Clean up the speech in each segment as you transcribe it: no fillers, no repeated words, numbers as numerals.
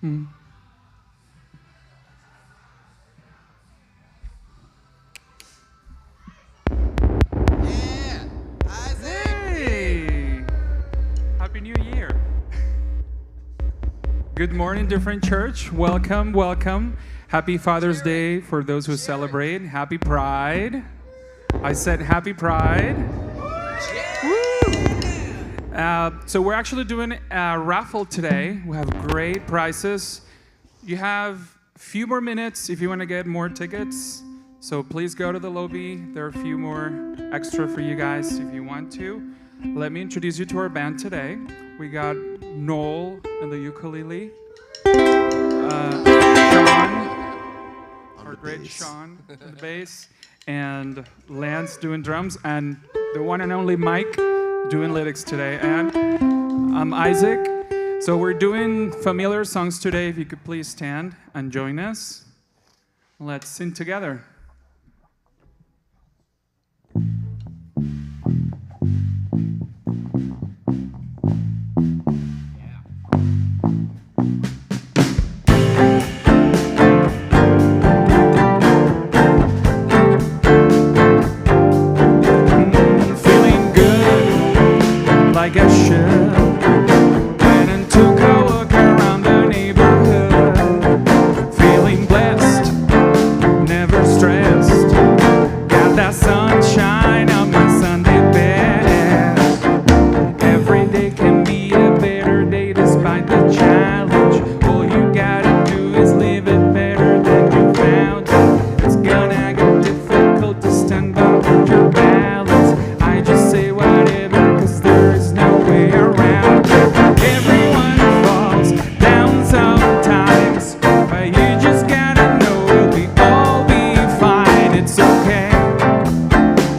Yeah, Isaac. Hey! Happy New Year. Good morning, different church. Welcome, welcome. Happy Father's Day for those who celebrate. Happy Pride. I said happy Pride. So we're actually doing a raffle today. We have great prizes. You have a few more minutes if you want to get more tickets. So please go to the lobby. There are a few more extra for you guys if you want to. Let me introduce you to our band today. We got Noel and the ukulele, Sean, our great Sean on the bass, and Lance doing drums, and the one and only Mike doing lyrics today. And I'm Isaac. So we're doing familiar songs today. If you could please stand and join us. Let's sing together. Feeling good, like I should. Went and took a walk around the neighborhood. Feeling blessed, never stressed. Got that sunshine on my Sunday best. Every day can be a better day despite the challenge. All you gotta do is live it better than you found it. It's gonna get difficult to stand up with your balance. I just say whatever, cause there is no way around it. Everyone falls down sometimes, but you just gotta know we'll all be fine. It's okay.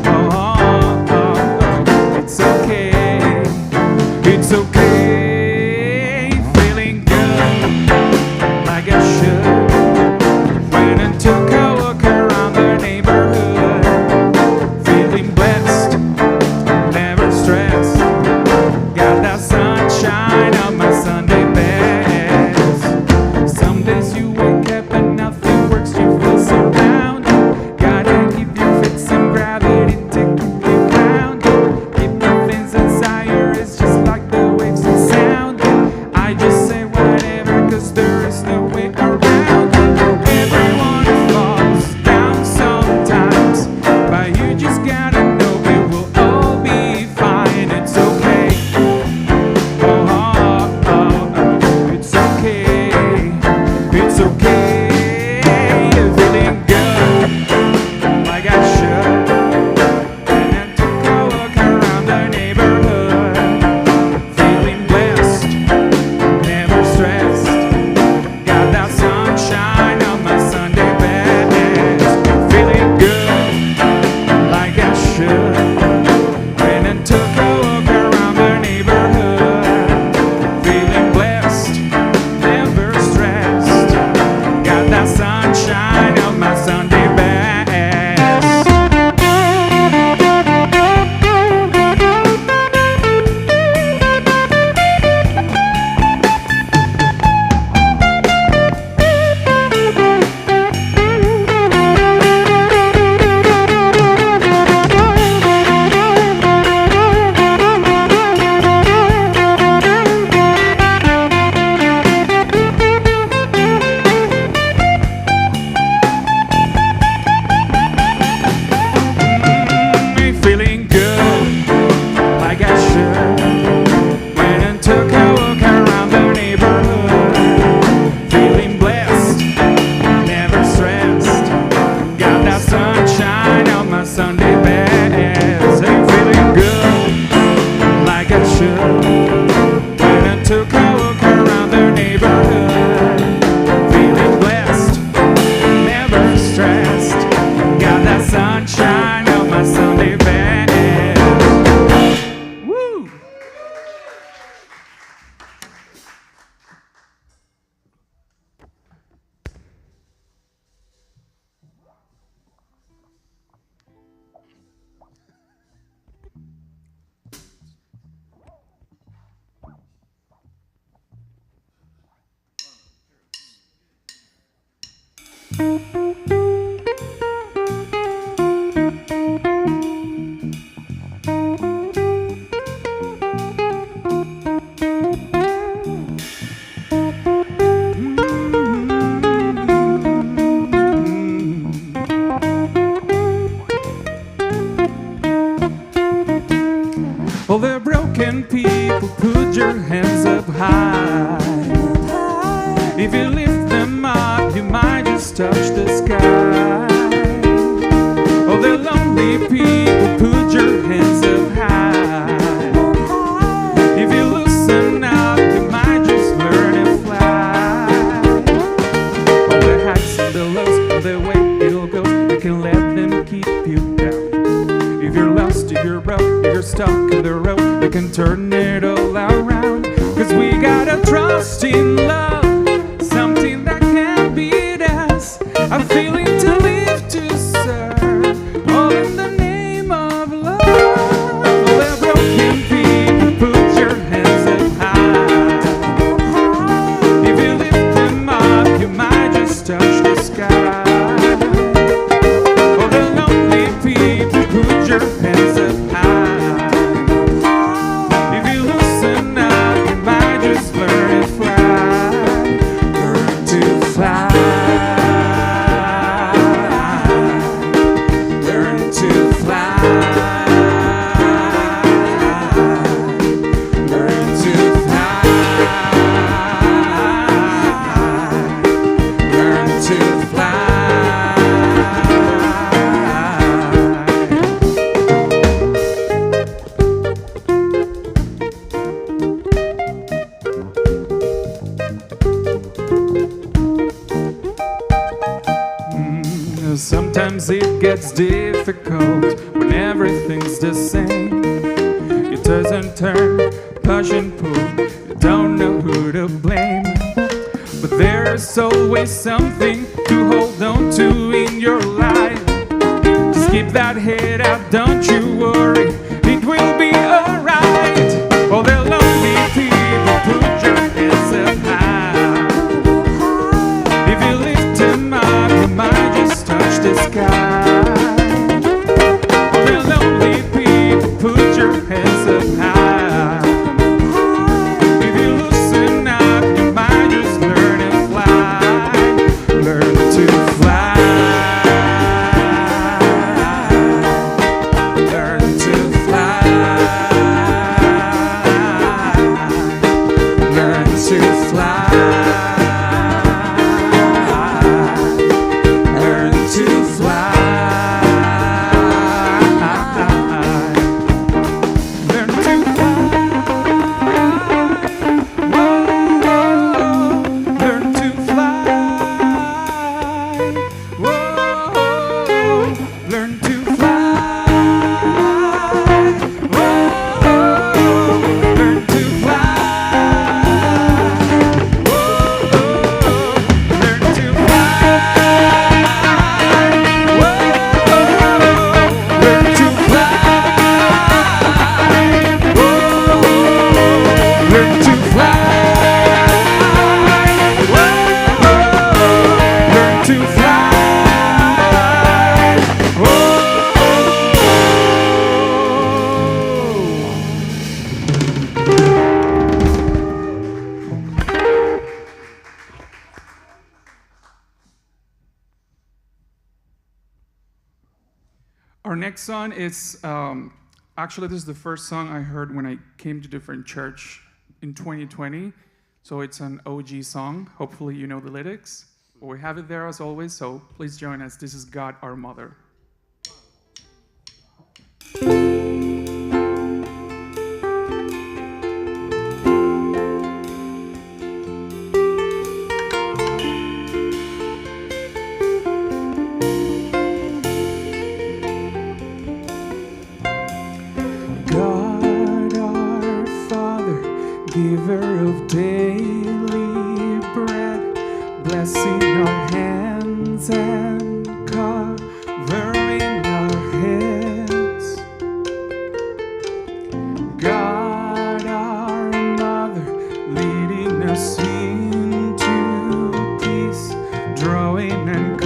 Oh, oh, oh, oh. It's okay. It's okay. Feeling good, like I should. Went and took a walk around the neighborhood. Feeling blessed, never stressed. Got that sunshine on my Sunday best. Some days you wake up and nothing works, you feel surrounded. Gotta keep your fits and gravity taking you grounded. Keep the things inside your it's just like the waves that sound. I just say whatever, cause there is no way around it. Everyone falls down sometimes, but you just gotta know it will all be fine. It's okay. Oh, oh, oh, oh. It's okay. It's okay. Feeling good, like I should. And then took a walk around the neighborhood. Feeling blessed, never stressed. Got that sunshine on my Sunday best. Feeling good, like I should. Went and took a walk around the neighborhood. Feeling blessed, never stressed. Got that sunshine on my Sunday best. Feeling good, like I should. Went and took a walk around the neighborhood. Feeling blessed, never stressed. Got that sunshine on my Sunday best. Hey, feeling good, like I should. Went and took a walk around the neighborhood. Feeling blessed, never stressed. Got that sunshine on my Sunday best. Woo! All the broken people, put your hands up high. If you lift them up, you might just touch the sky. All the lonely people, put your hands up high. If you loosen up, you might just learn to fly. All the highs and the lows, all the way it'll go, you can let them keep you down. If you're lost, if you're broke, if you're stuck in the road, you can turn it all around. Cause we gotta trust in love, something that can't beat us. A feeling to live, to serve, all in the name of love. All the broken people, put your hands up high. If you lift them up, you might just touch the sky. All the lonely people, put your hands up high. If you loosen up, you might just learn to fly. Learn to fly. Learn to fly. Learn to fly. Learn to fly. Sometimes it gets difficult when everything's the same. It doesn't turn, push and pull, you don't know who to blame. But there's always something to hold on to in your life. Just keep that head up, don't you worry, it will be alright. All the lonely people, put your hands up high. If you lift them up, you might just touch the sky. All the lonely people, put your hands up high. If you loosen up, you might just learn to fly. Learn to fly. Learn to fly. Learn to fly. Learn to fly. Learn to fly. Whoa. Learn to fly. Whoa. Learn to fly. Whoa. Learn to fly. Whoa. Learn to Our next song is, actually this is the first song I heard when I came to different church in 2020. So it's an OG song. Hopefully you know the lyrics. But we have it there as always, so please join us. This is God Our Mother. God our Father, giver of daily bread, blessing our hands and covering our heads. God our Mother, leading us into peace, drawing and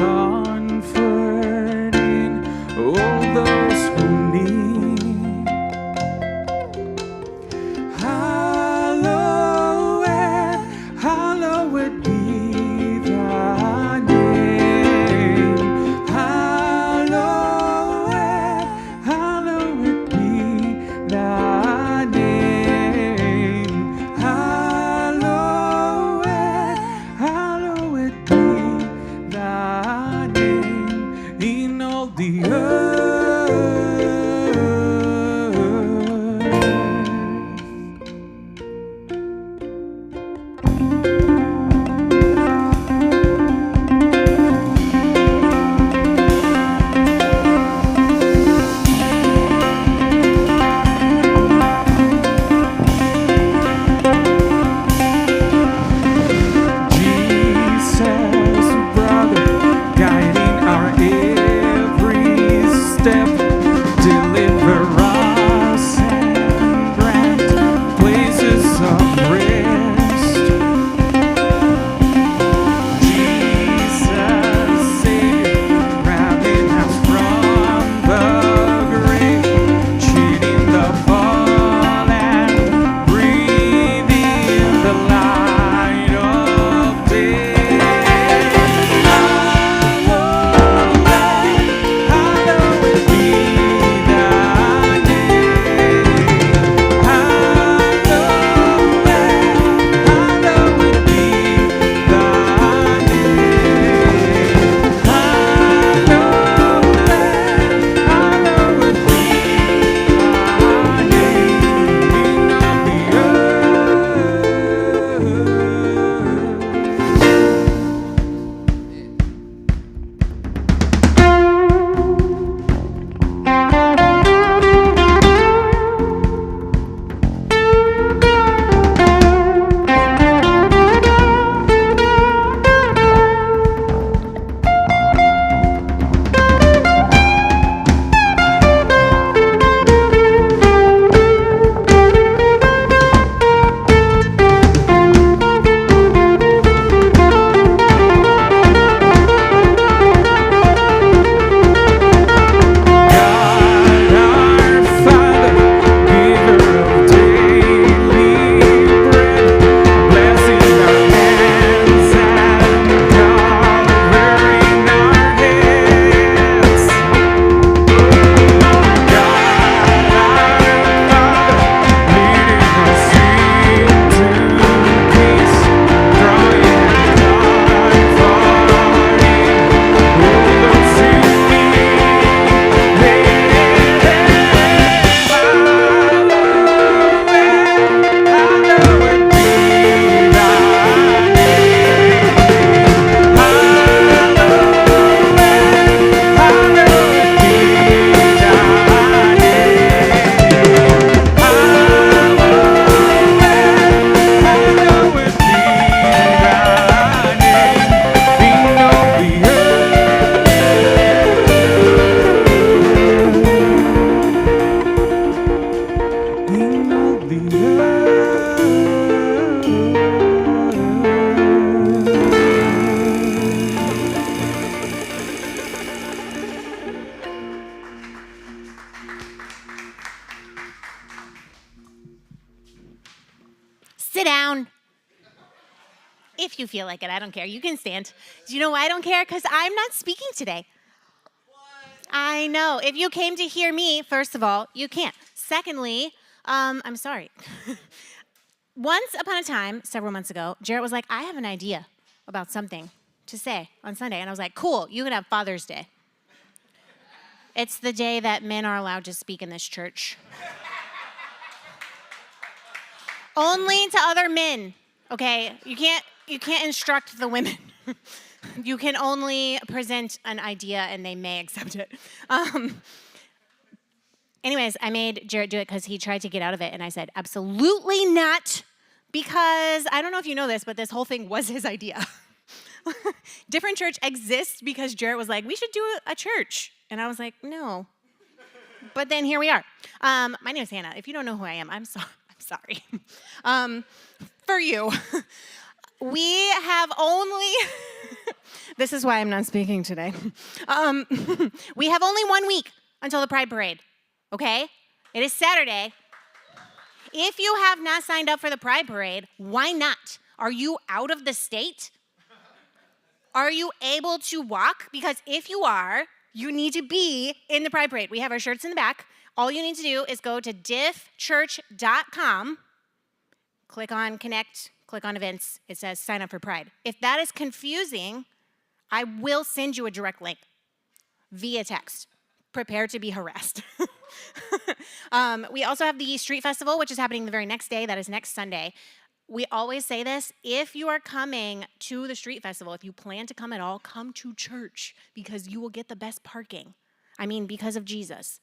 Sit down. If you feel like it, I don't care. You can stand. Do you know why I don't care? Because I'm not speaking today. I know. If you came to hear me, first of all, you can't. Secondly, I'm sorry. Once upon a time, several months ago, Jarrett was like, I have an idea about something to say on Sunday. And I was like, cool, you can have Father's Day. It's the day that men are allowed to speak in this church. Only to other men, okay? You can't instruct the women. You can only present an idea and they may accept it. Anyways, I made Jarrett do it because he tried to get out of it, and I said, absolutely not, because I don't know if you know this, but this whole thing was his idea. Different Church exists because Jarrett was like, we should do a church. And I was like, no. But then here we are. My name is Hannah. If you don't know who I am, I'm sorry. For you. We have only, this is why I'm not speaking today. We have only 1 week until the Pride Parade, okay? It is Saturday. If you have not signed up for the Pride Parade, why not? Are you out of the state? Are you able to walk? Because if you are, you need to be in the Pride Parade. We have our shirts in the back. All you need to do is go to diffchurch.com, click on Connect, click on Events. It says Sign Up for Pride. If that is confusing, I will send you a direct link via text. Prepare to be harassed. We also have the Street Festival, which is happening the very next day. That is next Sunday. We always say this, if you are coming to the Street Festival, if you plan to come at all, come to church because you will get the best parking. I mean, because of Jesus.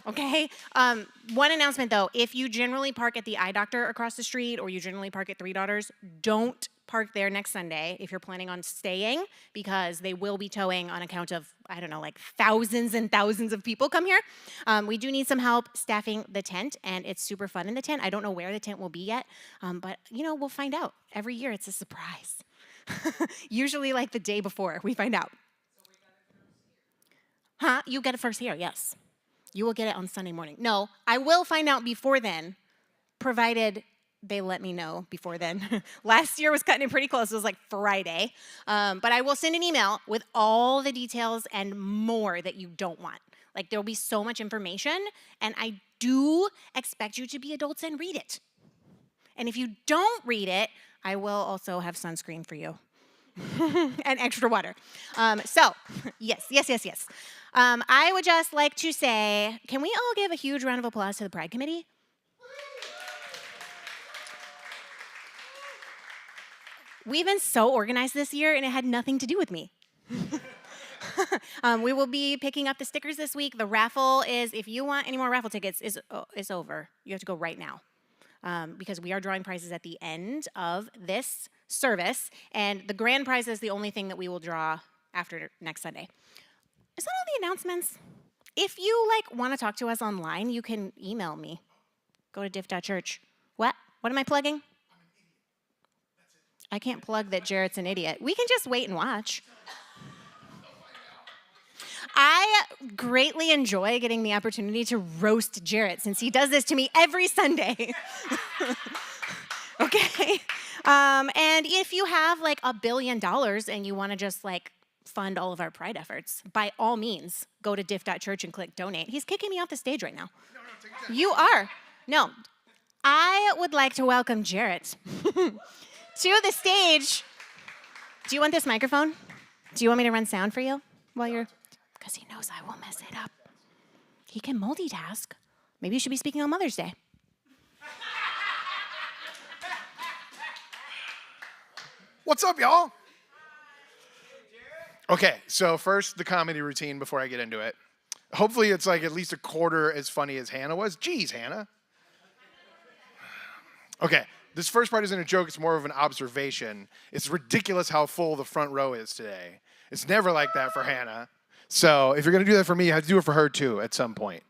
Okay? One announcement though, if you generally park at the eye doctor across the street or you generally park at Three Daughters, don't park there next Sunday if you're planning on staying because they will be towing on account of, I don't know, like thousands and thousands of people come here. We do need some help staffing the tent, and it's super fun in the tent. I don't know where the tent will be yet, but you know, we'll find out. Every year it's a surprise. Usually like the day before we find out. Huh? You get it first here, yes. You will get it on Sunday morning. No, I will find out before then, provided they let me know before then. Last year was cutting it pretty close. It was like Friday. But I will send an email with all the details and more that you don't want. Like, there'll be so much information, and I do expect you to be adults and read it. And if you don't read it, I will also have sunscreen for you. And extra water. So, yes. I would just like to say, can we all give a huge round of applause to the Pride Committee? We've been so organized this year, and it had nothing to do with me. We will be picking up the stickers this week. The raffle is, if you want any more raffle tickets, is over. You have to go right now because we are drawing prizes at the end of this service, and the grand prize is the only thing that we will draw after next Sunday. Is that all the announcements? If you want to talk to us online, you can email me. Go to diff.church. What am I plugging? I can't plug that Jarrett's an idiot. We can just wait and watch. I greatly enjoy getting the opportunity to roast Jarrett since he does this to me every Sunday. Okay? And if you have $1 billion and you want to just fund all of our Pride efforts, by all means, go to diff.church and click donate. He's kicking me off the stage right now. No, take it down. You are. No. I would like to welcome Jarrett to the stage. Do you want this microphone? Do you want me to run sound for you while you're... Because he knows I will mess it up. He can multitask. Maybe you should be speaking on Mother's Day. What's up, y'all? Okay, so first, the comedy routine before I get into it. Hopefully it's at least a quarter as funny as Hannah was. Jeez, Hannah. Okay, this first part isn't a joke, it's more of an observation. It's ridiculous how full the front row is today. It's never like that for Hannah. So if you're going to do that for me, you have to do it for her too at some point.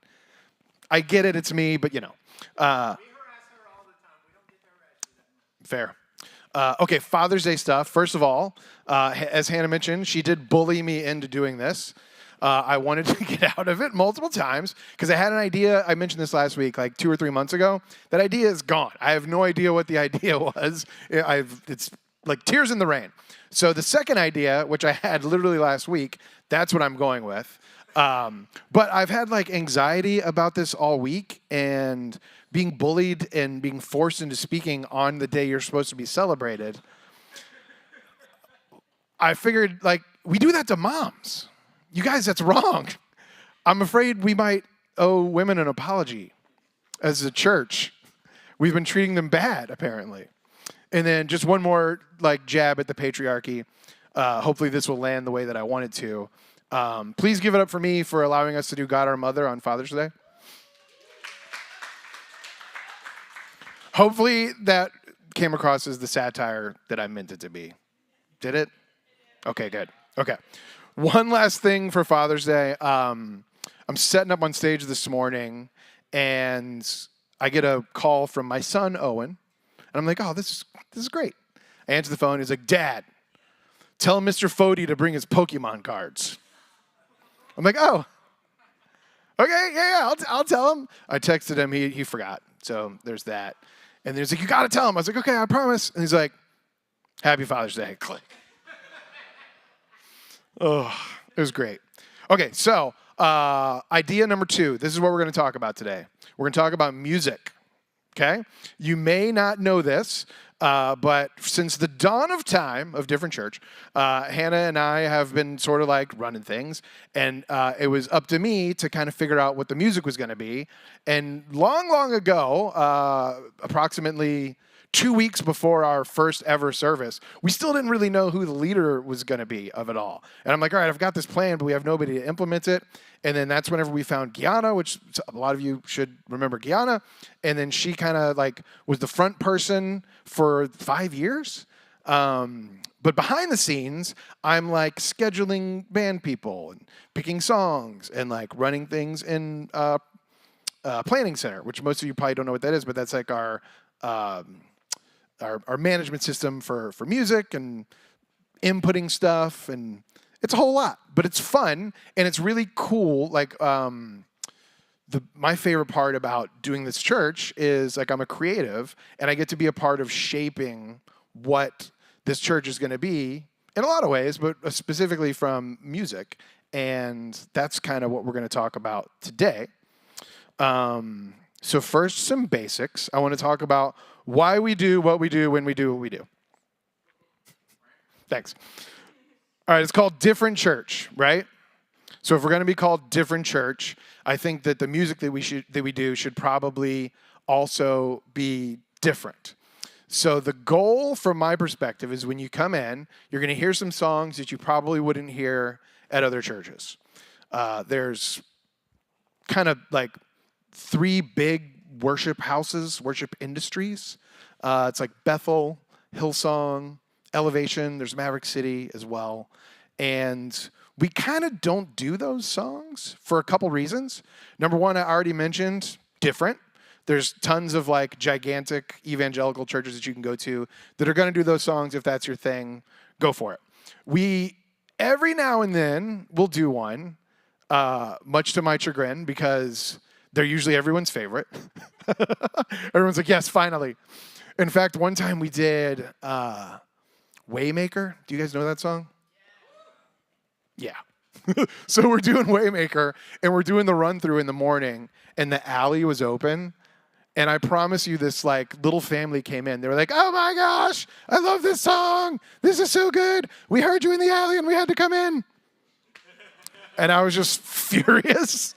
I get it, it's me, but you know. We harass her all the time. We don't get harassed. Fair. Okay, Father's Day stuff. First of all, as Hannah mentioned, she did bully me into doing this. I wanted to get out of it multiple times because I had an idea. I mentioned this last week, like 2 or 3 months ago. That idea is gone. I have no idea what the idea was. It's like tears in the rain. So the second idea, which I had literally last week, that's what I'm going with. But I've had like anxiety about this all week and being bullied and being forced into speaking on the day you're supposed to be celebrated. I figured, like, we do that to moms. You guys, that's wrong. I'm afraid we might owe women an apology as a church. We've been treating them bad, apparently. And then just one more, like, jab at the patriarchy. Hopefully this will land the way that I want it to. Please give it up for me for allowing us to do God Our Mother on Father's Day. Hopefully that came across as the satire that I meant it to be. Did it? Okay, good. Okay. One last thing for Father's Day. I'm setting up on stage this morning, and I get a call from my son, Owen. And I'm like, oh, this is great. I answer the phone. He's like, Dad, tell Mr. Fody to bring his Pokemon cards. I'm like, oh, okay, yeah, I'll tell him. I texted him. He forgot. So there's that. And he's like, you got to tell him. I was like, okay, I promise. And he's like, Happy Father's Day. Click. Oh, it was great. Okay, so idea number 2. This is what we're going to talk about today. We're going to talk about music. Okay? You may not know this, but since the dawn of time of Different Church, Hannah and I have been sort of like running things, and it was up to me to kind of figure out what the music was going to be. And long ago, approximately 2 weeks before our first ever service, we still didn't really know who the leader was going to be of it all. And I'm like, all right, I've got this plan, but we have nobody to implement it. And then that's whenever we found Gianna, which a lot of you should remember Gianna. And then she kind of like was the front person for 5 years. But behind the scenes, I'm like scheduling band people and picking songs and like running things in Planning Center, which most of you probably don't know what that is, but that's like our management system for music and inputting stuff, and it's a whole lot, but it's fun and it's really cool. Like my favorite part about doing this church is like I'm a creative and I get to be a part of shaping what this church is going to be in a lot of ways, but specifically from music. And that's kind of what we're going to talk about today. So first, some basics. I want to talk about why we do what we do when we do what we do. Thanks. All right, it's called Different Church, right? So if we're going to be called Different Church, I think that the music that we do should probably also be different. So the goal from my perspective is when you come in, you're going to hear some songs that you probably wouldn't hear at other churches. There's kind of like 3 big worship houses, worship industries. It's like Bethel, Hillsong, Elevation. There's Maverick City as well. And we kind of don't do those songs for a couple reasons. Number one, I already mentioned different. There's tons of like gigantic evangelical churches that you can go to that are going to do those songs. If that's your thing, go for it. We, every now and then, will do one, much to my chagrin, because they're usually everyone's favorite. Everyone's like, yes, finally. In fact, one time we did Waymaker. Do you guys know that song? Yeah. So we're doing Waymaker, and we're doing the run-through in the morning, and the alley was open. And I promise you, this like little family came in. They were like, oh my gosh, I love this song. This is so good. We heard you in the alley, and we had to come in. And I was just furious.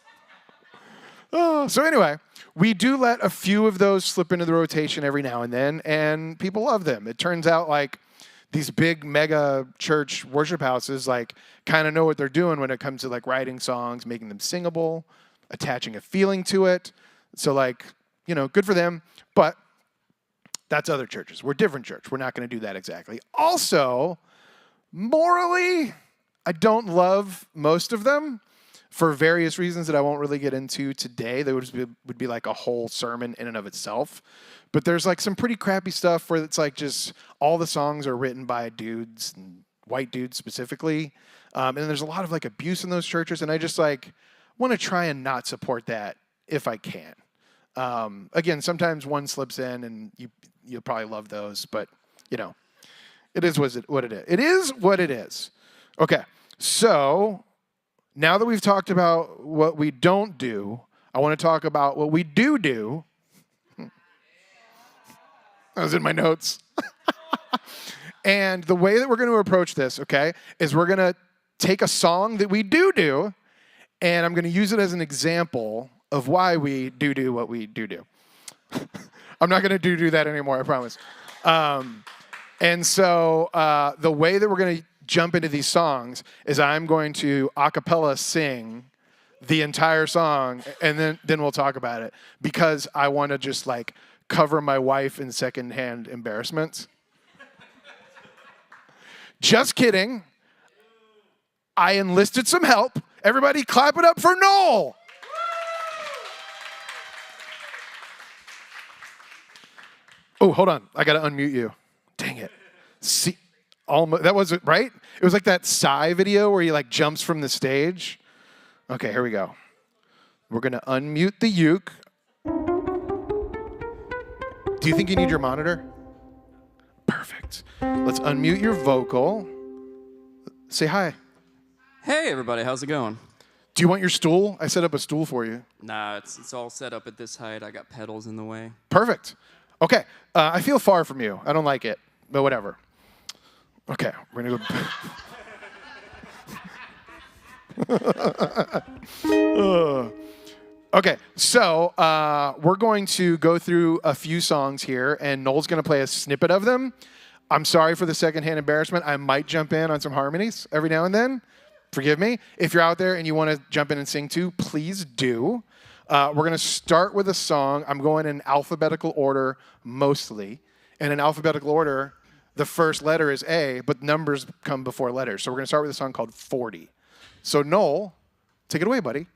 Oh, so anyway, we do let a few of those slip into the rotation every now and then, and people love them. It turns out like these big mega church worship houses like kind of know what they're doing when it comes to like writing songs, making them singable, attaching a feeling to it. So like, you know, good for them, but that's other churches. We're a different church. We're not going to do that exactly. Also, morally, I don't love most of them for various reasons that I won't really get into today. That would be like a whole sermon in and of itself. But there's like some pretty crappy stuff where it's like just all the songs are written by dudes and white dudes specifically. And then there's a lot of like abuse in those churches, and I just like want to try and not support that if I can. Again, sometimes one slips in, and you'll probably love those, but you know, it is what it is. It is what it is. Okay, so now that we've talked about what we don't do, I want to talk about what we do. That was in my notes. And the way that we're going to approach this, okay, is we're going to take a song that we do, and I'm going to use it as an example of why we do what we do. I'm not going to do that anymore, I promise. And so the way that we're going to jump into these songs is I'm going to a cappella sing the entire song, and then we'll talk about it, because I want to just like cover my wife in secondhand embarrassments. Just kidding. I enlisted some help. Everybody clap it up for Noel. Oh, hold on. I got to unmute you. Dang it. See, almost, that wasn't right. It was like that Psy video where he like jumps from the stage. Okay, here we go. We're going to unmute the uke. Do you think you need your monitor? Perfect. Let's unmute your vocal. Say hi. Hey everybody, how's it going? Do you want your stool? I set up a stool for you. Nah, it's all set up at this height. I got pedals in the way. Perfect. Okay. I feel far from you. I don't like it, but whatever. Okay, we're gonna go. Okay, so we're going to go through a few songs here, and Noel's going to play a snippet of them. I'm sorry for the secondhand embarrassment. I might jump in on some harmonies every now and then. Forgive me. If you're out there and you want to jump in and sing too, please do. We're going to start with a song. I'm going in alphabetical order mostly. And in alphabetical order, the first letter is A, but numbers come before letters. So we're going to start with a song called 40. So Noel, take it away, buddy.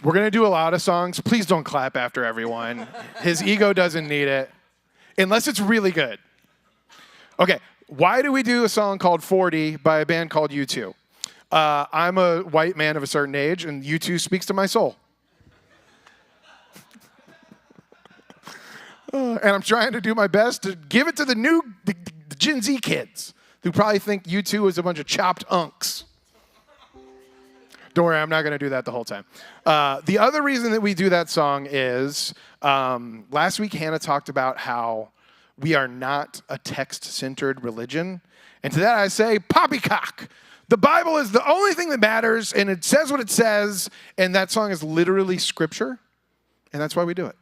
We're going to do a lot of songs. Please don't clap after everyone. His ego doesn't need it, unless it's really good. Okay, why do we do a song called 40 by a band called U2? I'm a white man of a certain age, and U2 speaks to my soul. And I'm trying to do my best to give it to the Gen Z kids who probably think U2 is a bunch of chopped unks. Don't worry, I'm not going to do that the whole time. The other reason that we do that song is last week Hannah talked about how we are not a text-centered religion. And to that I say, poppycock. The Bible is the only thing that matters, and it says what it says, and that song is literally scripture, and that's why we do it.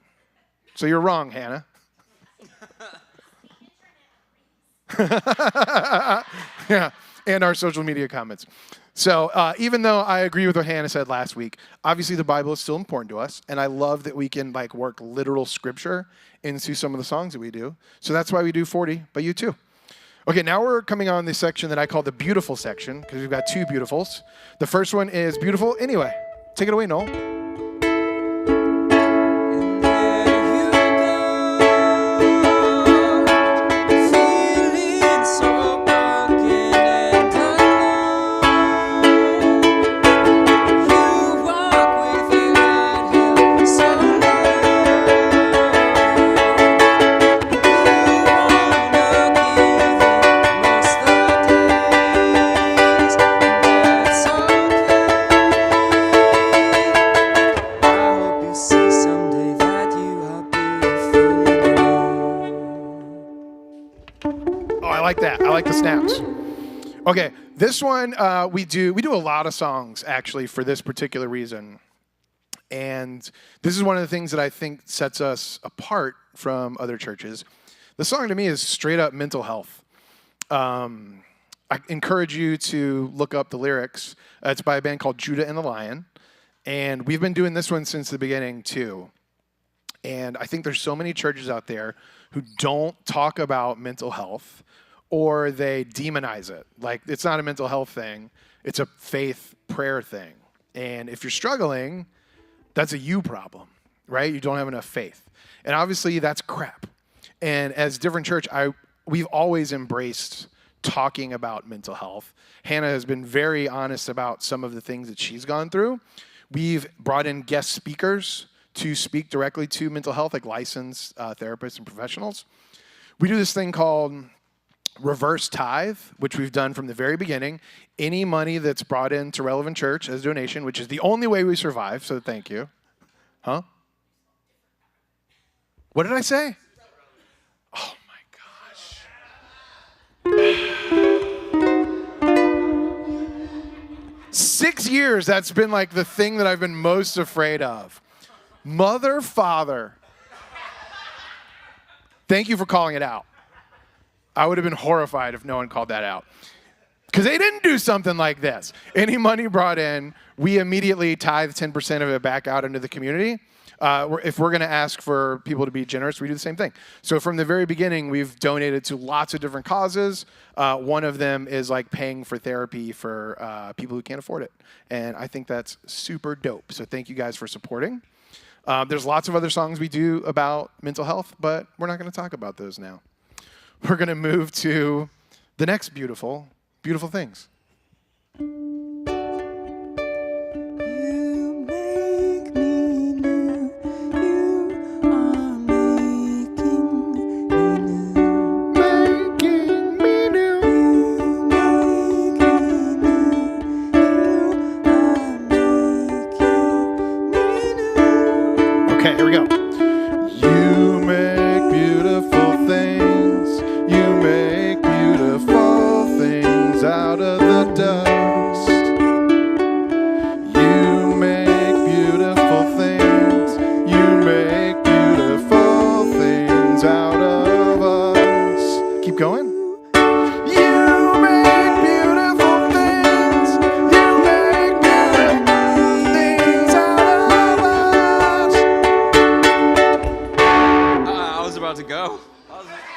So you're wrong, Hannah. Yeah, and our social media comments. So even though I agree with what Hannah said last week, obviously the Bible is still important to us, and I love that we can like work literal scripture into some of the songs that we do. So that's why we do 40 by U2. Okay, now we're coming on this section that I call the beautiful section, because we've got two beautifuls. The first one is Beautiful Anyway. Take it away, Noel. I like the snaps. Okay, this one we do a lot of songs actually for this particular reason. And this is one of the things that I think sets us apart from other churches. The song to me is straight up mental health. I encourage you to look up the lyrics. It's by a band called Judah and the Lion. And we've been doing this one since the beginning too. And I think there's so many churches out there who don't talk about mental health, or they demonize it. Like, it's not a mental health thing. It's a faith prayer thing. And if you're struggling, that's a you problem, right? You don't have enough faith. And obviously that's crap. And as Different Church, we've always embraced talking about mental health. Hannah has been very honest about some of the things that she's gone through. We've brought in guest speakers to speak directly to mental health, like licensed therapists and professionals. We do this thing called reverse tithe, which we've done from the very beginning. Any money that's brought into Relevant Church as donation, which is the only way we survive, so thank you. Huh? What did I say? Oh my gosh. 6 years, that's been like the thing that I've been most afraid of. Mother, father. Thank you for calling it out. I would have been horrified if no one called that out. Because they didn't do something like this. Any money brought in, we immediately tithe 10% of it back out into the community. If we're going to ask for people to be generous, we do the same thing. So from the very beginning, we've donated to lots of different causes. One of them is like paying for therapy for people who can't afford it. And I think that's super dope. So thank you guys for supporting. There's lots of other songs we do about mental health, but we're not going to talk about those now. We're going to move to the next beautiful, beautiful things. You make me new. You are making me new. Making me new. You make me new. You are making me new. Okay, here we go. You make beautiful things. You make beautiful things out of the dust. You make beautiful things. You make beautiful things out of us. Keep going. You make beautiful things. You make beautiful things out of us. I was about to go.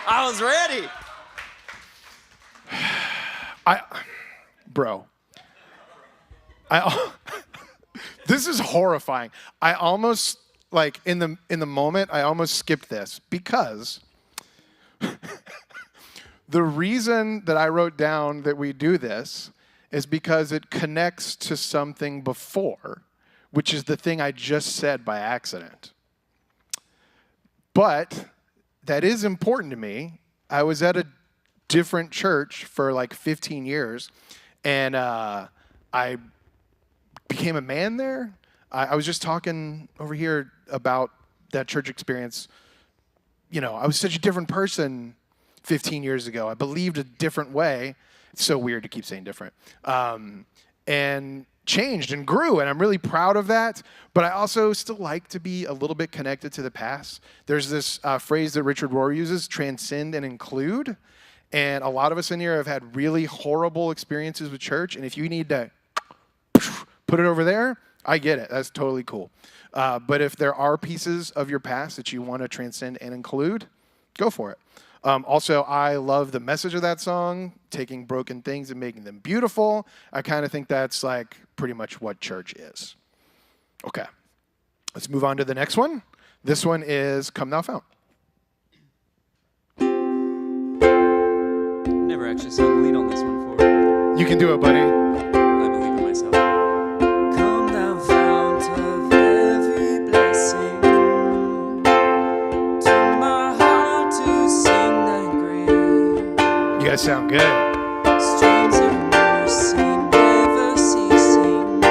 I was ready. Bro. This is horrifying. I almost, like, in the moment, I almost skipped this because the reason that I wrote down that we do this is because it connects to something before, which is the thing I just said by accident. But that is important to me. I was at a different church for like 15 years, and I became a man there. I was just talking over here about that church experience. You know, I was such a different person 15 years ago. I believed a different way. It's so weird to keep saying different. And changed and grew, and I'm really proud of that. But I also still like to be a little bit connected to the past. There's this phrase that Richard Rohr uses, transcend and include. And a lot of us in here have had really horrible experiences with church. And if you need to put it over there, I get it. That's totally cool. But if there are pieces of your past that you want to transcend and include, go for it. Also, I love the message of that song, taking broken things and making them beautiful. I kind of think that's like pretty much what church is. Okay, let's move on to the next one. This one is Come Thou Fount. Never actually sung the lead on this one before. You can do it, buddy. I believe in myself. Come thou fount of every blessing, to my heart to sing thy grace. You guys sound good. Streams of mercy never ceasing,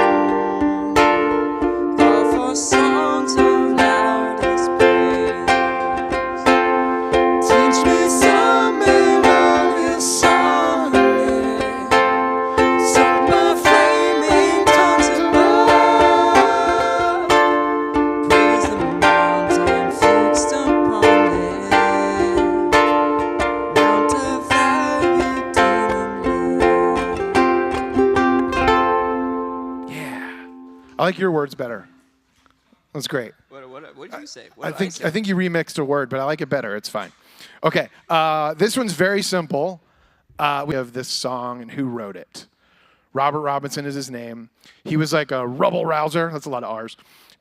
call for songs of loudest praise. Teach me some melodious song, like your words better. That's great. What did you say? I think you remixed a word, but I like it better. It's fine. Okay, this one's very simple. We have this song and who wrote it. Robert Robinson is his name. He was like a rubble rouser. That's a lot of R's.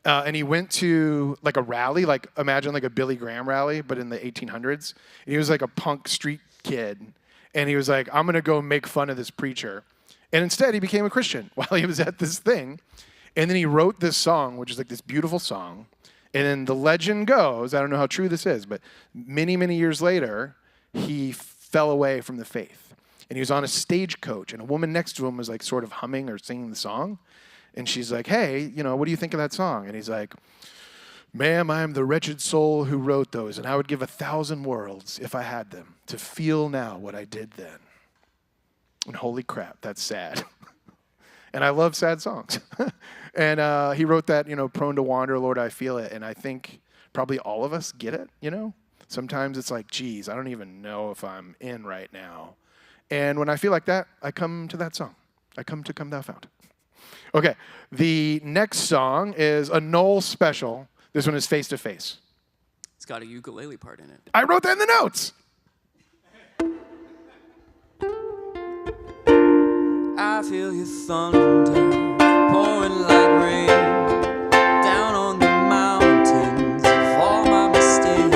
And he went to like a rally, like imagine like a Billy Graham rally, but in the 1800s. And he was like a punk street kid. And he was like, I'm going to go make fun of this preacher. And instead, he became a Christian while he was at this thing. And then he wrote this song, which is like this beautiful song. And then the legend goes, I don't know how true this is, but many, many years later, he fell away from the faith. And he was on a stagecoach, and a woman next to him was like sort of humming or singing the song. And she's like, hey, what do you think of that song? And he's like, ma'am, I am the wretched soul who wrote those, and I would give 1,000 worlds if I had them to feel now what I did then. And holy crap, that's sad. And I love sad songs. And he wrote that, prone to wander, Lord, I feel it. And I think probably all of us get it, Sometimes it's like, geez, I don't even know if I'm in right now. And when I feel like that, I come to that song. I come to Come Thou Fount. Okay, the next song is a Noel special. This one is Face to Face. It's got a ukulele part in it. I wrote that in the notes. I feel your thunder pouring like rain down on the mountains of all my mistakes,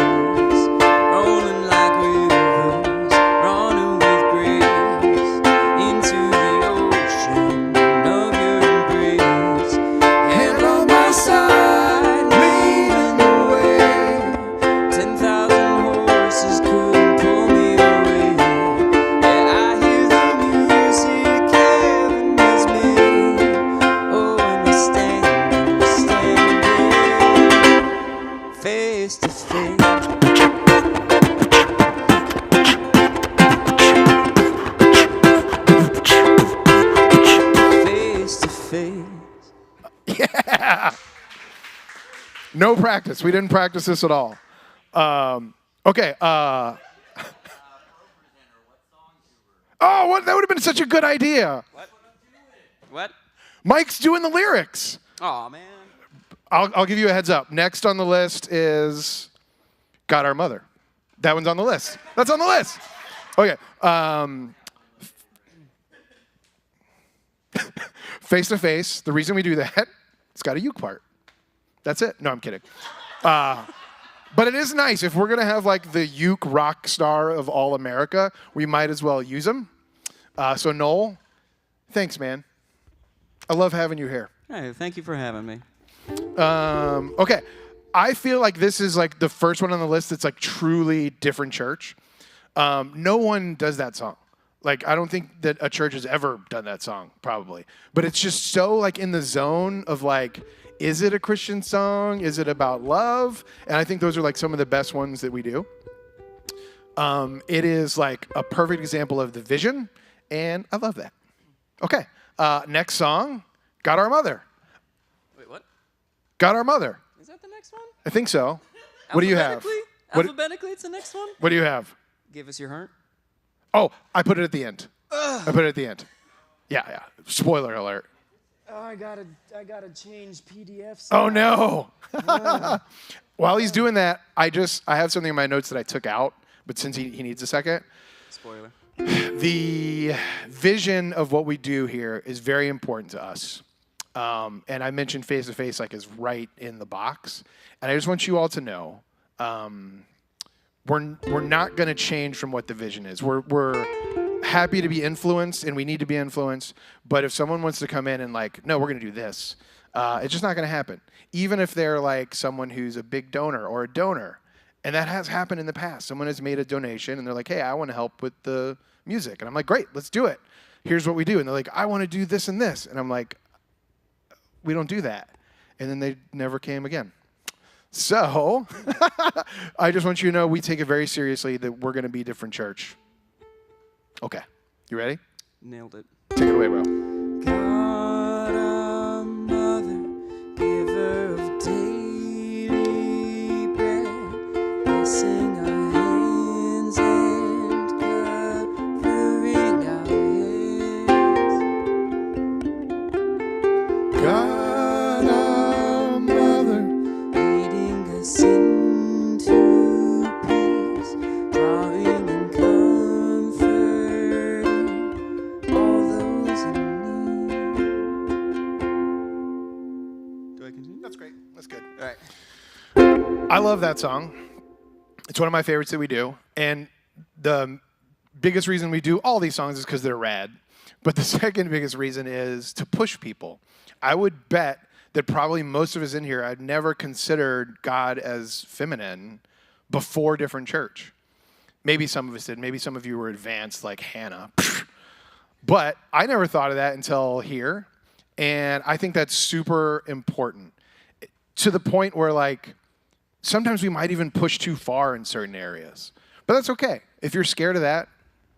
rolling like rivers, running with grace into the ocean of your embrace. Hand on my side, leading the way. 10,000 horses couldn't pull me away. Yeah, I hear the music heaven has made. Oh, and we're standing face to face. Face to face. Yeah. No practice. We didn't practice this at all. Okay. That would have been such a good idea. What? Mike's doing the lyrics. Oh man. I'll give you a heads up. Next on the list is God Our Mother. That one's on the list. That's on the list. Okay. Face to Face. The reason we do that, it's got a uke part. That's it. No, I'm kidding. But it is nice. If we're going to have like the uke rock star of all America, we might as well use him. So Noel, thanks, man. I love having you here. Hey, thank you for having me. Okay. I feel like this is like the first one on the list that's like truly different church. No one does that song. Like, I don't think that a church has ever done that song, probably. But it's just so like in the zone of like, is it a Christian song? Is it about love? And I think those are like some of the best ones that we do. It is like a perfect example of the vision, and I love that. Okay, next song, God Our Mother. Wait, what? God Our Mother. Is that the next one? I think so. What do you have? Alphabetically, it's the next one? What do you have? Give us your heart. Oh, I put it at the end. I put it at the end. Yeah. Spoiler alert. Oh, I gotta change PDFs. Oh no. While he's doing that, I have something in my notes that I took out, but since he needs a second. Spoiler. The vision of what we do here is very important to us. And I mentioned Face to Face like is right in the box. And I just want you all to know, we're not going to change from what the vision is. We're happy to be influenced, and we need to be influenced. But if someone wants to come in and like, no, we're going to do this, it's just not going to happen. Even if they're like someone who's a big donor or a donor, and that has happened in the past. Someone has made a donation, and they're like, hey, I want to help with the music. And I'm like, great, let's do it. Here's what we do. And they're like, I want to do this and this. And I'm like, we don't do that. And then they never came again. So I just want you to know we take it very seriously that we're going to be a different church. Okay. You ready? Nailed it. Take it away, bro. God, our mother, giver of daily bread, blessing our hands and covering our heads. God, I love that song. It's one of my favorites that we do. And the biggest reason we do all these songs is because they're rad. But the second biggest reason is to push people. I would bet that probably most of us in here, I've never considered God as feminine before different church. Maybe some of us did. Maybe some of you were advanced like Hannah. But I never thought of that until here. And I think that's super important. To the point where, like, sometimes we might even push too far in certain areas. But that's okay. If you're scared of that,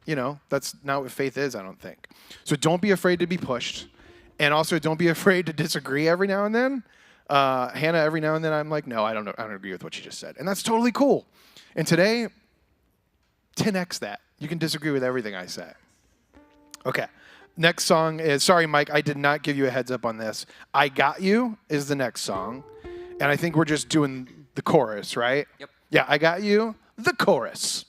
you know, that's not what faith is, I don't think. So don't be afraid to be pushed. And also don't be afraid to disagree every now and then. Hannah, every now and then I'm like, no, I don't agree with what you just said. And that's totally cool. And today, 10x that. You can disagree with everything I say. Okay. Next song is, sorry, Mike, I did not give you a heads up on this. I Got You is the next song. And I think we're just doing the chorus, right? Yep. Yeah, I Got You, the chorus.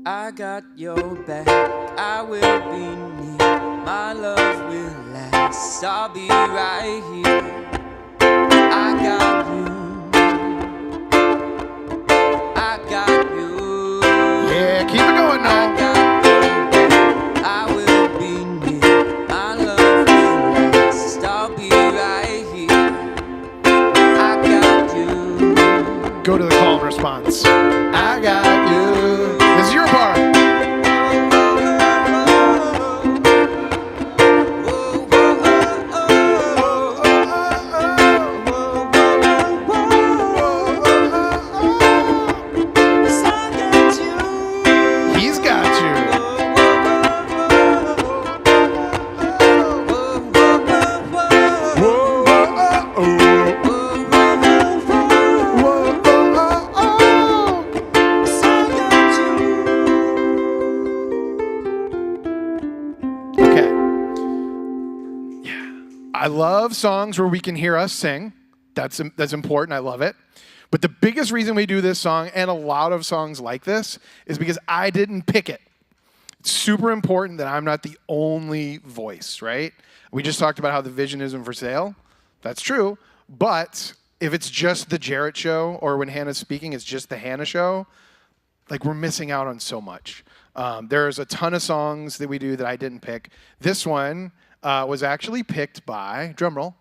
I got your back, I will be near. My love will last, I'll be right here. I got you. I got you. Yeah, keep it going I now. got your back, I will be near. My love will last, I'll be right here. I got you. Go to the call and response. I got you. This is your part. He's got you. Okay. Yeah. I love songs where we can hear us sing. That's important. I love it. But the biggest reason we do this song, and a lot of songs like this, is because I didn't pick it. It's super important that I'm not the only voice, right? We just talked about how the vision isn't for sale. That's true. But if it's just the Jarrett show, or when Hannah's speaking, it's just the Hannah show, like, we're missing out on so much. There's a ton of songs that we do that I didn't pick. This one was actually picked by, drumroll,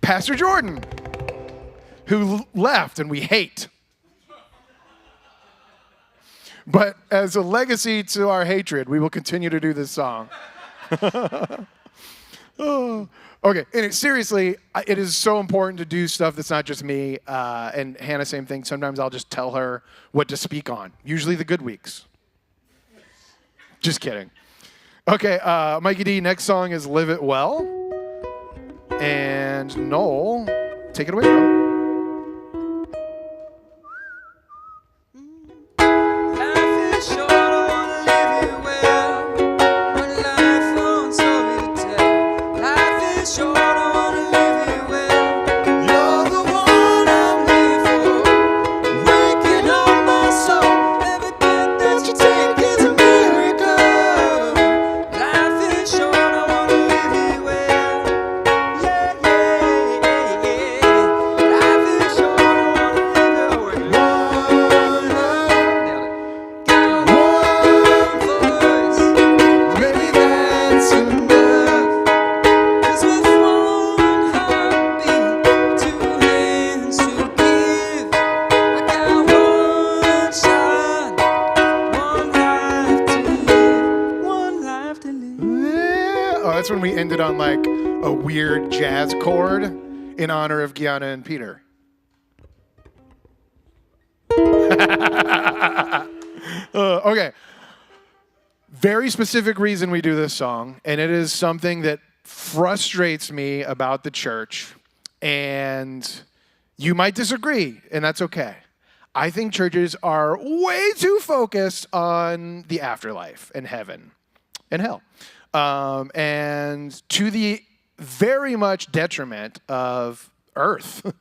Pastor Jordan, who left and we hate. But as a legacy to our hatred, we will continue to do this song. Oh, okay, and seriously, it is so important to do stuff that's not just me. And Hannah, same thing. Sometimes I'll just tell her what to speak on. Usually the good weeks. Just kidding. Okay, Mikey D, next song is Live It Well. And Noel, take it away, bro. Life is short, I wanna live it well. One life, one story to tell. Life is short, I wanna live it well. You're the one I'm living for. Waking up my soul. Every breath that you take is a miracle. Life is short, I wanna live it well. Yeah, yeah, yeah. Life is short, I wanna live it well. One voice, maybe that's enough. 'Cause with one heartbeat, two hands to give. I got one shot, one life to live, one life to live. Yeah. Oh, that's when we ended on like a weird jazz chord in honor of Gianna and Peter. Okay. Very specific reason we do this song, and it is something that frustrates me about the church, and you might disagree, and that's okay. I think churches are way too focused on the afterlife and heaven and hell, and to the very much detriment of earth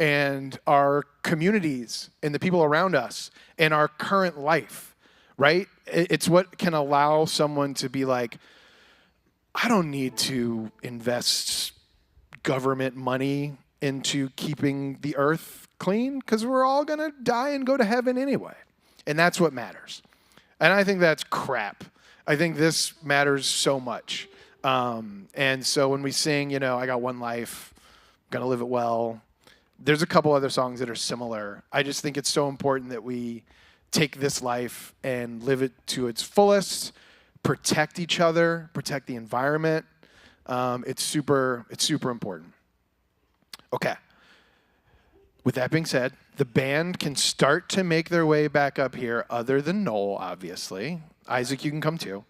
and our communities and the people around us and our current life, right? It's what can allow someone to be like, I don't need to invest government money into keeping the earth clean, because we're all going to die and go to heaven anyway. And that's what matters. And I think that's crap. I think this matters so much. And so when we sing, I got one life, gonna live it well, there's a couple other songs that are similar. I just think it's so important that we take this life and live it to its fullest, protect each other, protect the environment. It's super important. Okay. With that being said, the band can start to make their way back up here, other than Noel, obviously. Isaac, you can come too.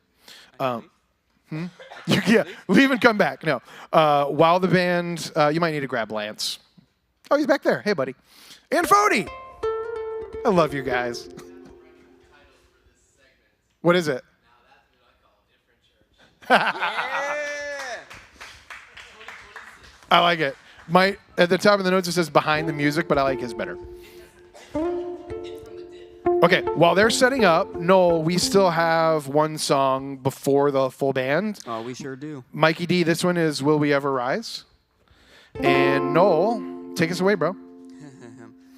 Yeah, leave and come back. No. While the band, you might need to grab Lance. Oh, he's back there. Hey, buddy. And Fody. I love you guys. What is it? I like it. At the top of the notes it says behind the music, but I like his better. Okay, while they're setting up, Noel, we still have one song before the full band. Oh, we sure do. Mikey D, this one is Will We Ever Rise? And Noel, take us away, bro.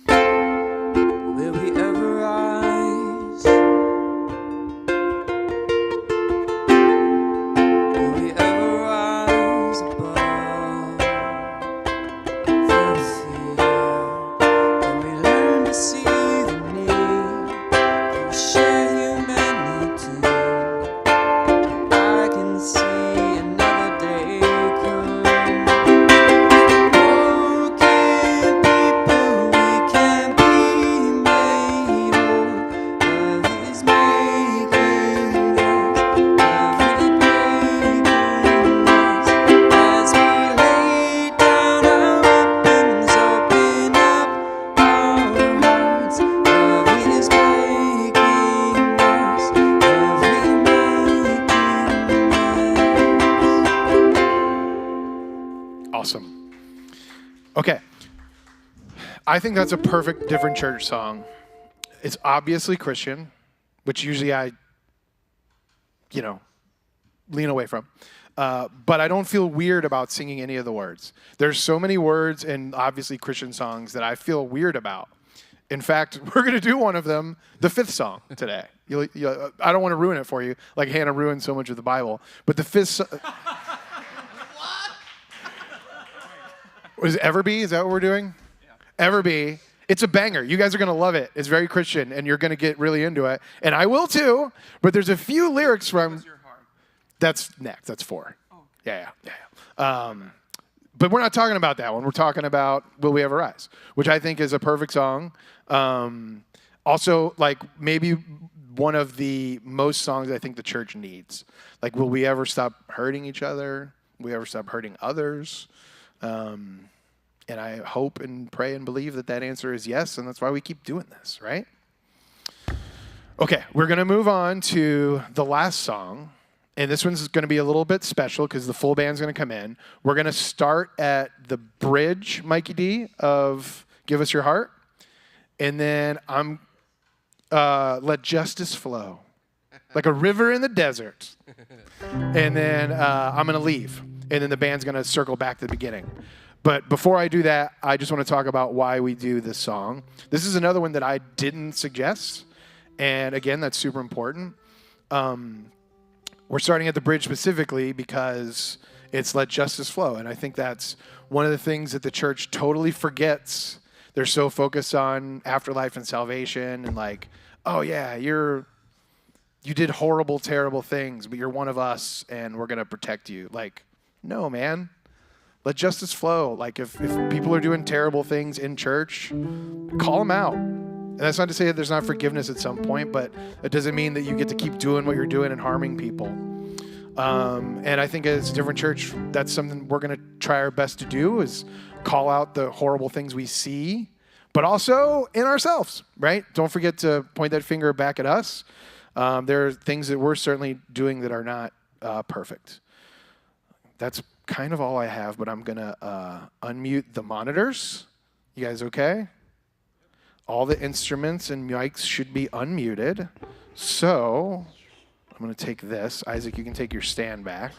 Will we ever rise? Will we ever rise above the fear? Can we learn to see the need? Can we share humanity? I can see another day come. Broken people, we can be made whole. Love is making us, love is breaking us. As we lay down our weapons, open up our hearts. Love is breaking us, love is making us. Awesome. Okay. I think that's a perfect Different Church song. It's obviously Christian, which usually I, lean away from. But I don't feel weird about singing any of the words. There's so many words in obviously Christian songs that I feel weird about. In fact, we're going to do one of them, the 5th song today. I don't want to ruin it for you, like Hannah ruined so much of the Bible. But the 5th song... What is it, Everbee? Is that what we're doing? Yeah. Everbee. It's a banger. You guys are going to love it. It's very Christian, and you're going to get really into it. And I will too, but there's a few lyrics from... That's next. That's 4. Oh. Yeah. But we're not talking about that one. We're talking about Will We Ever Rise, which I think is a perfect song. Also, like, maybe one of the most songs I think the church needs. Like, will we ever stop hurting each other? Will we ever stop hurting others? And I hope and pray and believe that answer is yes, and that's why we keep doing this, right? Okay, we're going to move on to the last song, and this one's going to be a little bit special because the full band's going to come in. We're going to start at the bridge, Mikey D, of Give Us Your Heart, and then I'm Let Justice Flow, like a river in the desert. And then I'm going to leave, and then the band's going to circle back to the beginning. But before I do that, I just want to talk about why we do this song. This is another one that I didn't suggest, and again, that's super important. We're starting at the bridge specifically because it's Let Justice Flow, and I think that's one of the things that the church totally forgets. They're so focused on afterlife and salvation and like, oh yeah, you did horrible, terrible things, but you're one of us, and we're going to protect you. Like, no, man. Let justice flow. Like, if people are doing terrible things in church, call them out. And that's not to say that there's not forgiveness at some point, but it doesn't mean that you get to keep doing what you're doing and harming people. And I think as a Different Church, that's something we're going to try our best to do, is call out the horrible things we see, but also in ourselves, right? Don't forget to point that finger back at us. There are things that we're certainly doing that are not perfect. That's kind of all I have, but I'm going to unmute the monitors. You guys okay? All the instruments and mics should be unmuted. So I'm going to take this. Isaac, you can take your stand back.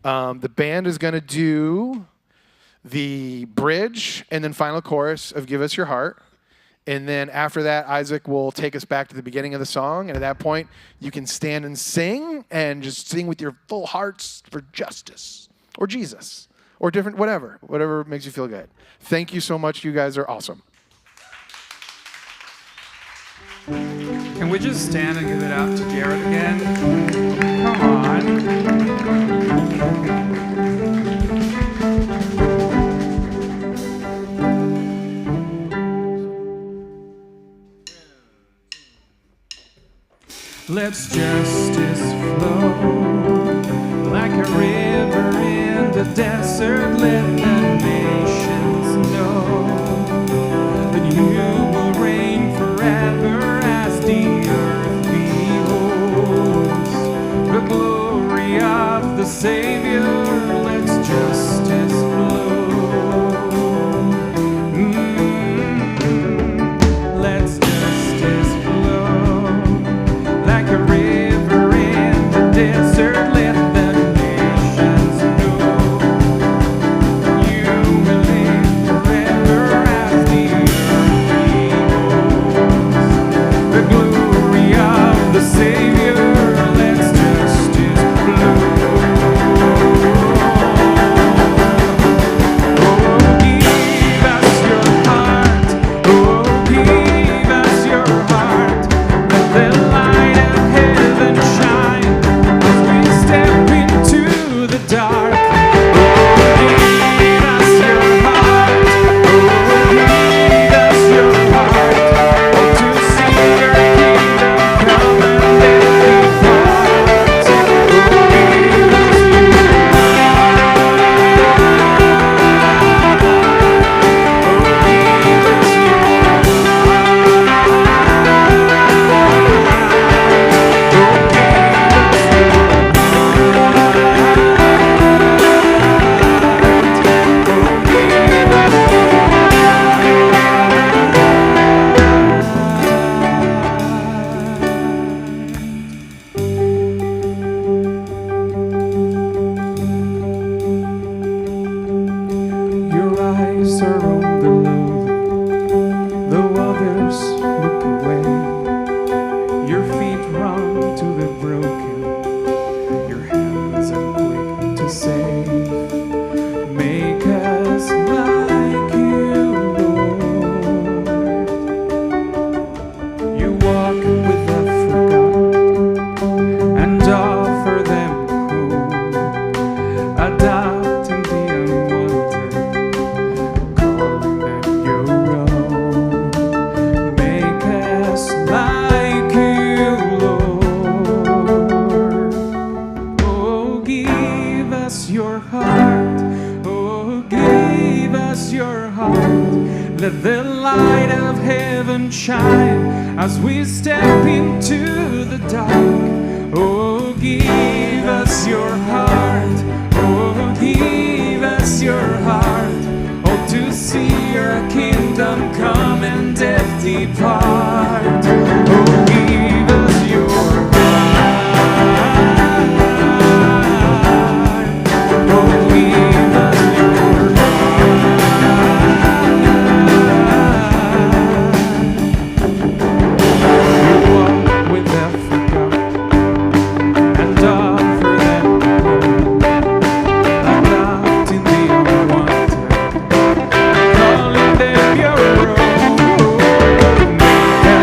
The band is going to do the bridge and then final chorus of Give Us Your Heart. And then after that, Isaac will take us back to the beginning of the song. And at that point, you can stand and sing and just sing with your full hearts for justice or Jesus or different, whatever makes you feel good. Thank you so much. You guys are awesome. Can we just stand and give it out to Garrett again? Come on. Let justice flow like a river in the desert. Let the nations know that you will reign forever as the earth beholds the glory of the Savior. Let justice flow. Let justice flow like a river in the desert. Let the nations know you will live forever as the earth beholds the glory of the Savior. Let justice flow. Oh, give us your heart. Oh, give us your heart. Let the light of heaven shine as we step into the dark. Oh, give us your heart. Oh, give us your heart. Oh, to see your kingdom come and let it depart. Oh, give us your eyes are on the lowly, though others look away. Your feet run to the broken, your hands are quick to save. Make us like you, Lord. You walk with the forgotten and offer them hope, adopting the unwanted, calling them your own. Make us like you, Lord. Oh, give us your heart. Oh, give us your heart. Let the light of heaven shine as we step into the dark. Oh, give us your heart. Oh, give us your heart. Oh, to see your kingdom come and death depart. Oh, give us your heart. Oh, give us your heart. You walk with the forgotten and offer them hope, adopting the unwanted, calling them your own. Make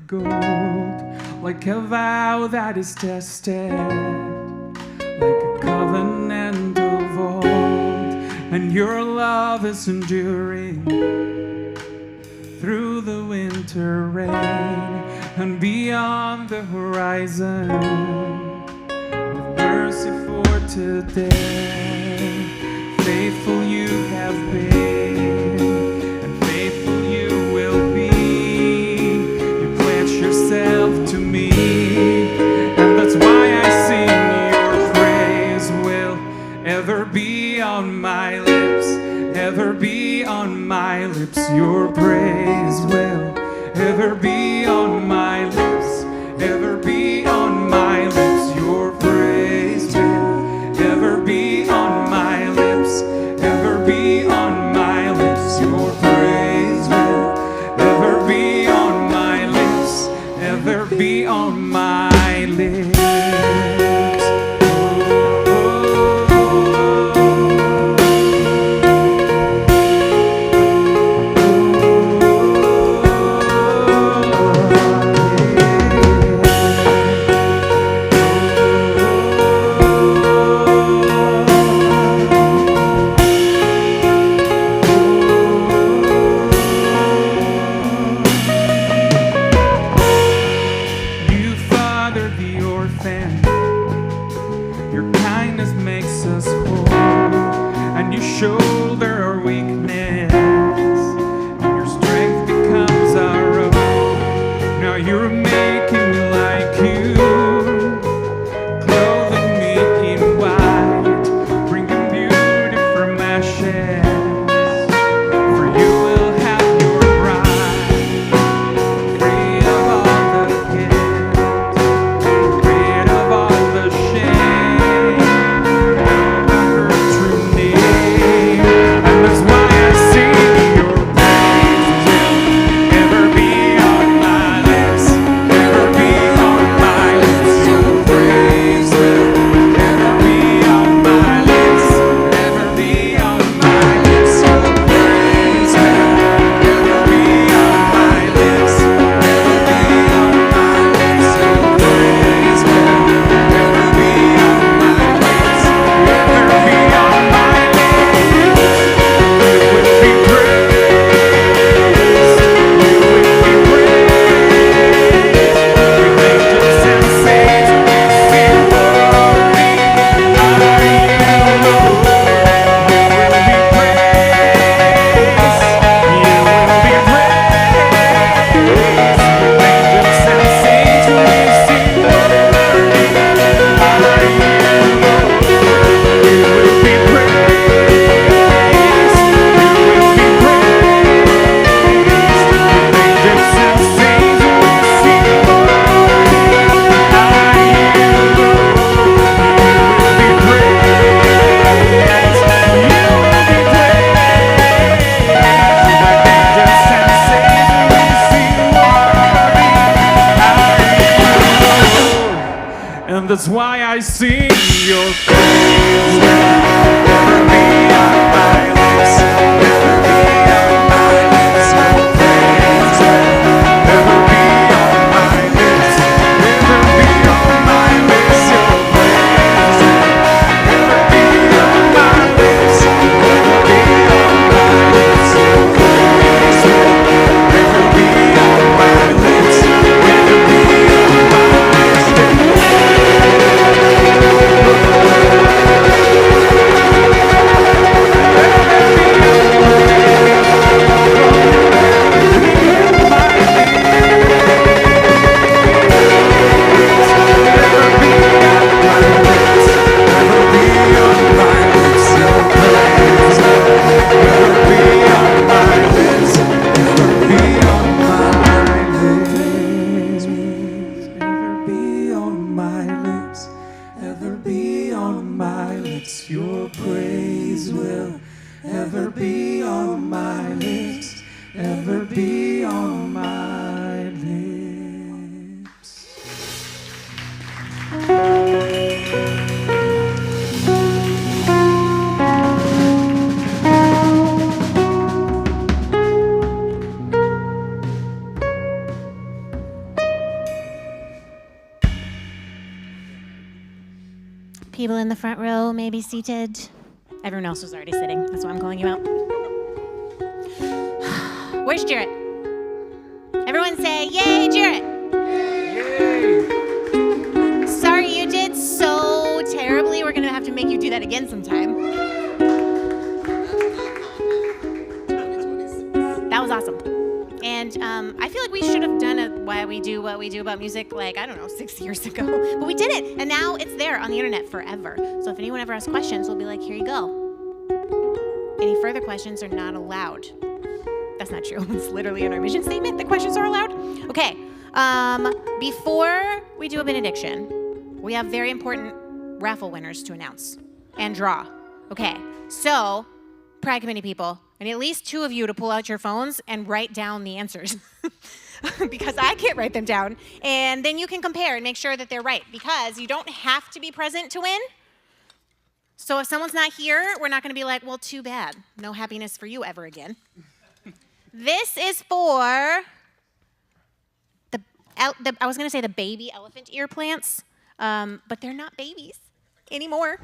of gold, like a vow that is tested, like a covenant of old, and your love is enduring through the winter rain and beyond the horizon, with mercy for today. Faithful you have been, and faithful you will be. You pledge yourself to me, and that's why I sing your praise will ever be on my lips, ever be on my lips. Your praise will ever be on my lips, ever be on my lips. Your praise will ever be on my lips, ever be on my lips. Your praise will ever be on my lips, ever be on my lips. You father the orphan, your kindness makes us whole, and you shoulder our weakness, and your strength becomes our own. Now you're making me like you, clothing me in white, bringing beauty from ashes. For you will have your bride, free of all the guilt, rid of all the shame, of her true name. And that's why I sing your praise will ever be on my lips, ever be on my lips. Your praise will ever be on my lips, ever be on my lips. Your praise will ever be on my lips, ever be on my lips. Your praise will ever be on my lips, ever be on my lips. You will be praised, you will be praised. With angels and saints we sing glory. Are you Lord? You will be praised, you will be praised. With angels and saints we sing glory. Are you Lord? You will be praised, you will be praised. With angels and saints we sing glory. Are you Lord? You will be praised, you will be praised. With angels and saints we sing glory. Are you Lord? And that's why I sing your praise will ever be on my lips, ever be on my lips. Your praise will ever be on my lips, ever be on my lips. Your praise will ever be on my lips, ever be on my lips. Your praise will ever be on my lips, ever be on my lips. Ever be on my lips. Your praise will ever be on my lips, ever be on my lips. People in the front row may be seated. Everyone else was already sitting. That's why I'm calling you out. Where's Jarrett? Everyone say, yay, Jarrett. Yay. Sorry you did so terribly. We're going to have to make you do that again sometime. That was awesome. And I feel like we should have done what we do about music, like, I don't know, 6 years ago. But we did it, and now it's there on the internet forever. So if anyone ever has questions, we'll be like, here you go. Any further questions are not allowed. That's not true. It's literally in our mission statement. The questions are allowed. Okay. Before we do a benediction, we have very important raffle winners to announce and draw. Okay. So, Pride Committee people, I need at least 2 of you to pull out your phones and write down the answers because I can't write them down. And then you can compare and make sure that they're right because you don't have to be present to win. So if someone's not here, we're not going to be like, well, too bad. No happiness for you ever again. This is for I was going to say the baby elephant ear plants, but they're not babies anymore.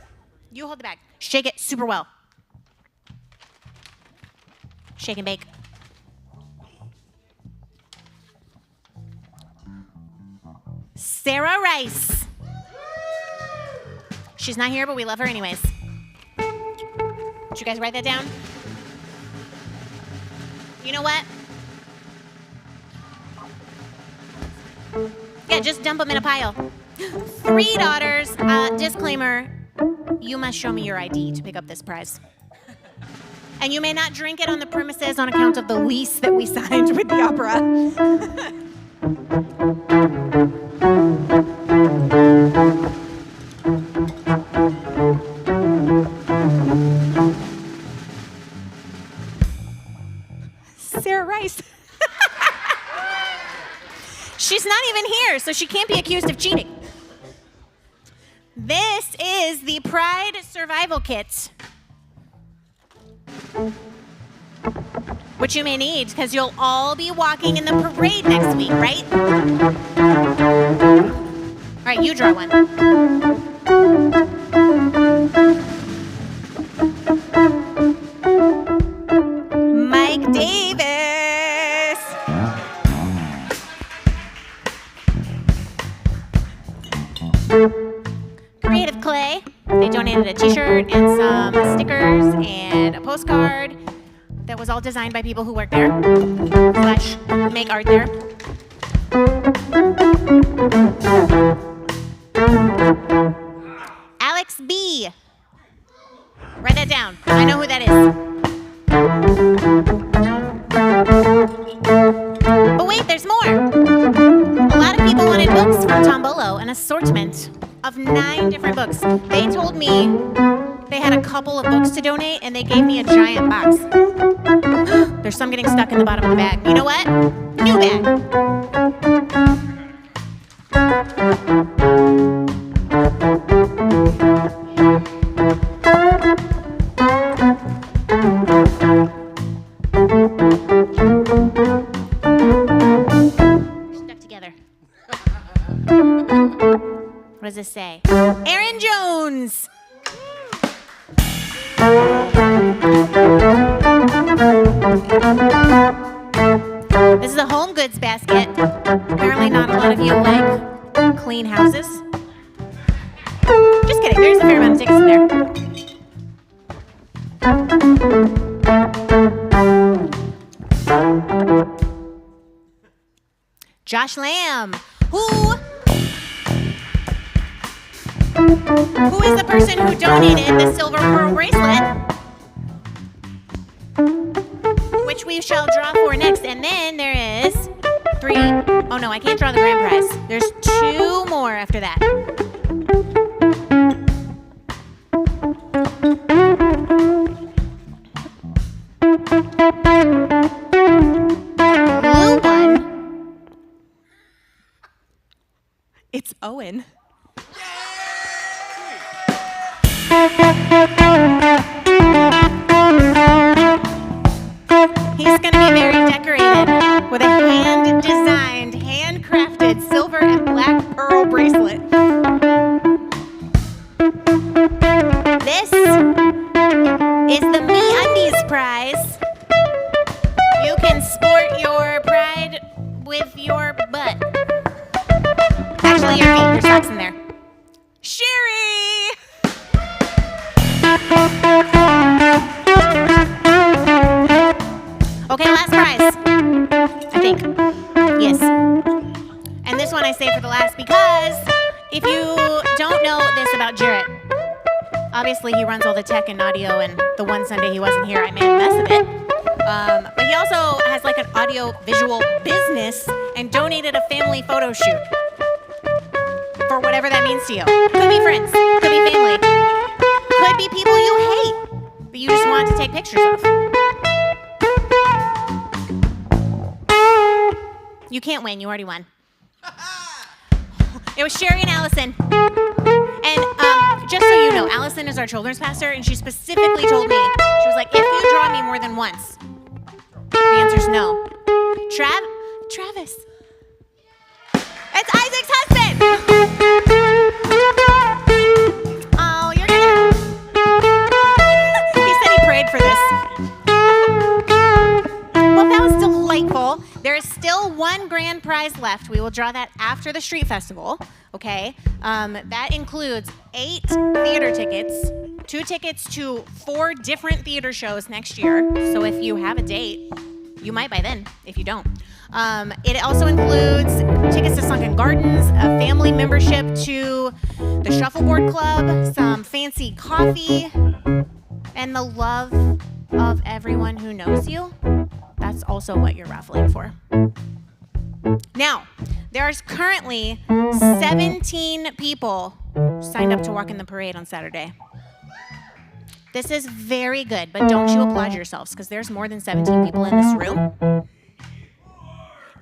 You hold the bag. Shake it super well. Shake and bake. Sarah Rice. She's not here, but we love her anyways. Did you guys write that down? You know what? Yeah, just dump them in a pile. 3 daughters. Disclaimer, you must show me your ID to pick up this prize. And you may not drink it on the premises on account of the lease that we signed with the opera. Sarah Rice. She's not even here, so she can't be accused of cheating. This is the Pride Survival Kit, which you may need because you'll all be walking in the parade next week, right? All right, you draw one. Mike Davis. Creative Clay. They donated a t-shirt and some stickers and a postcard that was all designed by people who work there / make art there. Alex B. Write that down. I know who that is. But wait, there's more. A lot of people wanted books from Tombolo, an assortment of 9 different books. They told me they had a couple of books to donate, and they gave me a giant box. There's some getting stuck in the bottom of the bag. You know what? New bag. Stuck together. What does this say? Aaron Jones. This is a home goods basket. Apparently not a lot of you like clean houses. Just kidding, there's a fair amount of tickets in there. Josh Lamb, who is the person who donated the silver pearl bracelet, which we shall draw for next. And then there is 3. Oh no, I can't draw the grand prize. There's 2 more after that. Blue one. It's Owen. He's going to be very decorated with a hand-designed, handcrafted silver and black pearl bracelet. about Jarrett. Obviously, he runs all the tech and audio, and the one Sunday he wasn't here, I made a mess of it. But he also has like an audio visual business and donated a family photo shoot. For whatever that means to you. Could be friends, could be family, could be people you hate, but you just wanted to take pictures of. You can't win, you already won. It was Sherry and Allison. And just so you know, Allison is our children's pastor, and she specifically told me, she was like, if you draw me more than once, the answer's no. Travis. It's Isaac's husband! Oh, you're gonna... He said he prayed for this. Well, that was delightful. There is still one grand prize left. We will draw that after the street festival, okay? That includes 8 theater tickets, 2 tickets to 4 different theater shows next year. So if you have a date, you might by then, if you don't. It also includes tickets to Sunken Gardens, a family membership to the Shuffleboard Club, some fancy coffee, and the love of everyone who knows you. That's also what you're raffling for. Now, there's currently 17 people signed up to walk in the parade on Saturday. This is very good, but don't you applaud yourselves, because there's more than 17 people in this room.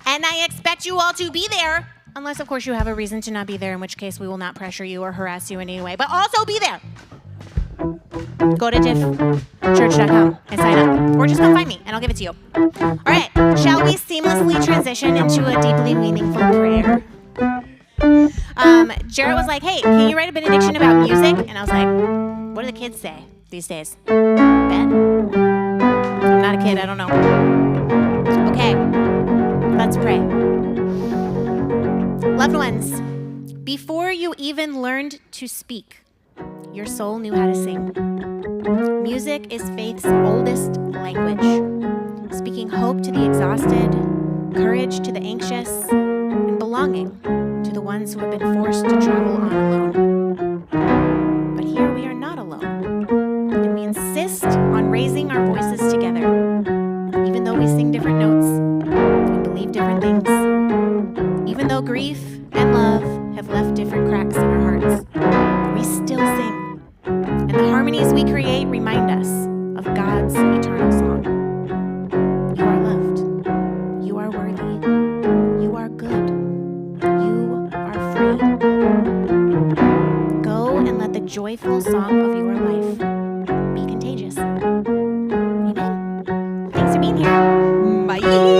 And I expect you all to be there, unless, of course, you have a reason to not be there, in which case we will not pressure you or harass you in any way, but also be there. Go to diffchurch.com and sign up, or just come find me, and I'll give it to you. All right, shall we seamlessly transition into a deeply meaningful prayer? Jarrett was like, hey, can you write a benediction about music? And I was like, what do the kids say these days? Ben? I'm not a kid, I don't know. Okay, let's pray. Loved ones, before you even learned to speak, your soul knew how to sing. Music is faith's oldest language, speaking hope to the exhausted, courage to the anxious, and belonging to the ones who have been forced to travel on alone. But here we are not alone, and we insist on raising our voices together, even though we sing different notes and believe different things, even though grief and love have left different cracks in our hearts. We still sing, and the harmonies we create remind us of God's eternal song. You are loved. You are worthy. You are good. You are free. Go and let the joyful song